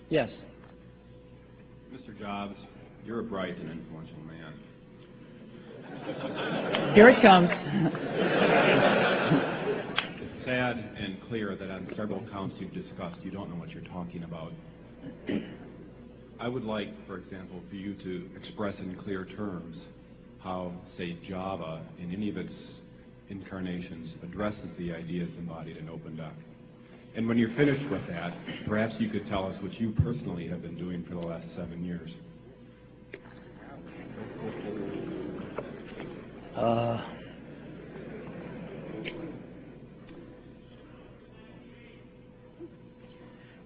Yes. Mr. Jobs, you're a bright and influential man. Here it comes. It's sad and clear that on several counts you've discussed, you don't know what you're talking about. I would like, for example, for you to express in clear terms how, say, Java, in any of its incarnations, addresses the ideas embodied in OpenDoc. And when you're finished with that, perhaps you could tell us what you personally have been doing for the last 7 years.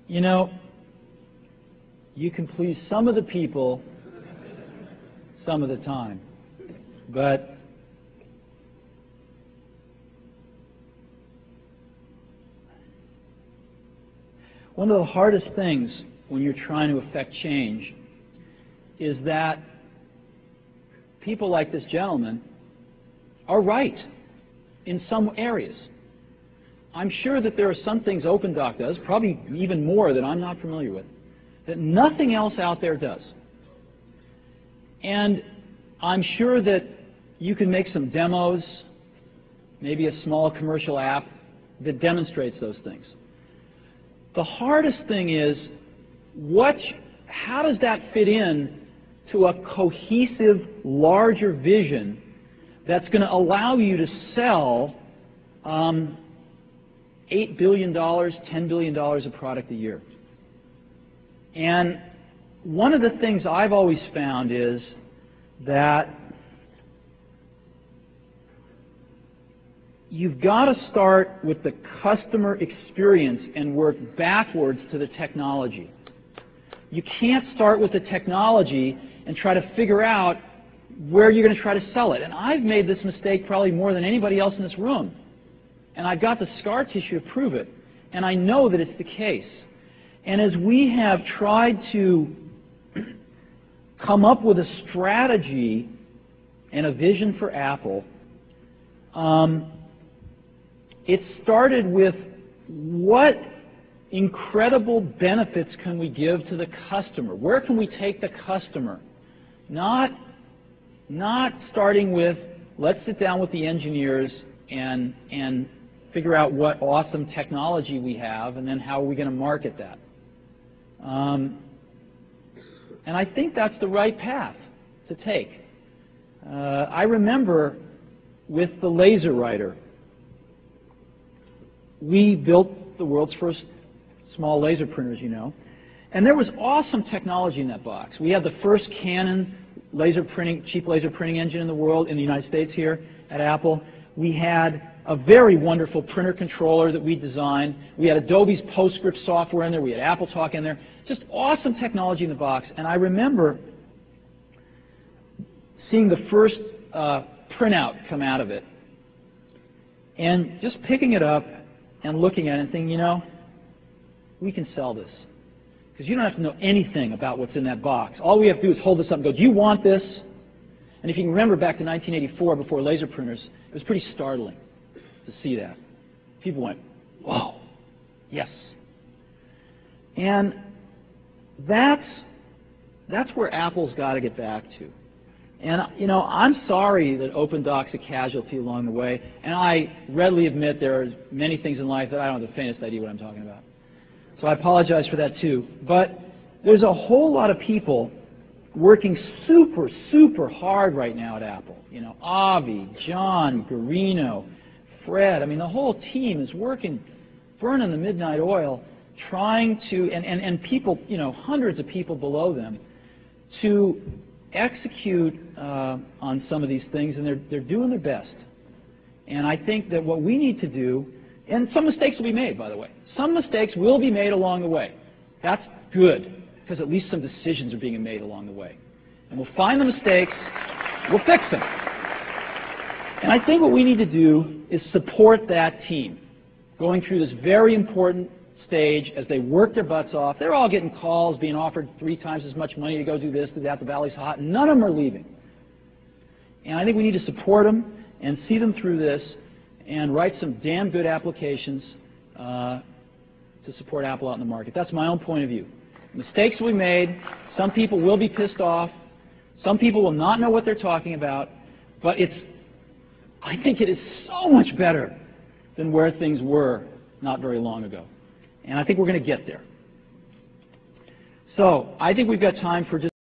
You know, you can please some of the people some of the time, but one of the hardest things when you're trying to affect change is that people like this gentleman are right in some areas. I'm sure that there are some things OpenDoc does, probably even more that I'm not familiar with, that nothing else out there does. And I'm sure that you can make some demos, maybe a small commercial app that demonstrates those things. The hardest thing is, how does that fit in to a cohesive, larger vision that's going to allow you to sell $8 billion, $10 billion of product a year? And one of the things I've always found is that you've got to start with the customer experience and work backwards to the technology. You can't start with the technology and try to figure out where you're going to try to sell it. And I've made this mistake probably more than anybody else in this room. And I've got the scar tissue to prove it. And I know that it's the case. And as we have tried to come up with a strategy and a vision for Apple, it started with what incredible benefits can we give to the customer? Where can we take the customer? Not starting with, let's sit down with the engineers and figure out what awesome technology we have, and then how are we going to market that. And I think that's the right path to take. I remember with the laser writer, we built the world's first small laser printers, you know, and there was awesome technology in that box. We had the first Canon cheap laser printing engine in the world, in the United States here at Apple. We had a very wonderful printer controller that we designed. We had Adobe's PostScript software in there. We had AppleTalk in there. Just awesome technology in the box. And I remember seeing the first printout come out of it and just picking it up and looking at it and thinking, you know, we can sell this. Because you don't have to know anything about what's in that box. All we have to do is hold this up and go, do you want this? And if you can remember back to 1984, before laser printers, it was pretty startling to see that. People went, whoa, yes. And that's where Apple's got to get back to. And, you know, I'm sorry that OpenDoc's a casualty along the way, and I readily admit there are many things in life that I don't have the faintest idea what I'm talking about. So I apologize for that too. But there's a whole lot of people working super, super hard right now at Apple. You know, Avi, John, Garino, Fred. I mean, the whole team is working, burning the midnight oil, trying to, and people, you know, hundreds of people below them, to execute on some of these things, and they're doing their best. And I think that what we need to do, and some mistakes will be made, by the way. Some mistakes will be made along the way. That's good, because at least some decisions are being made along the way. And we'll find the mistakes, we'll fix them. And I think what we need to do is support that team going through this very important stage as they work their butts off. They're all getting calls, being offered 3 times as much money to go do this, do that, the valley's hot, and none of them are leaving. And I think we need to support them and see them through this and write some damn good applications to support Apple out in the market. That's my own point of view. Mistakes will be made. Some people will be pissed off. Some people will not know what they're talking about. But I think it is so much better than where things were not very long ago. And I think we're going to get there. So I think we've got time for just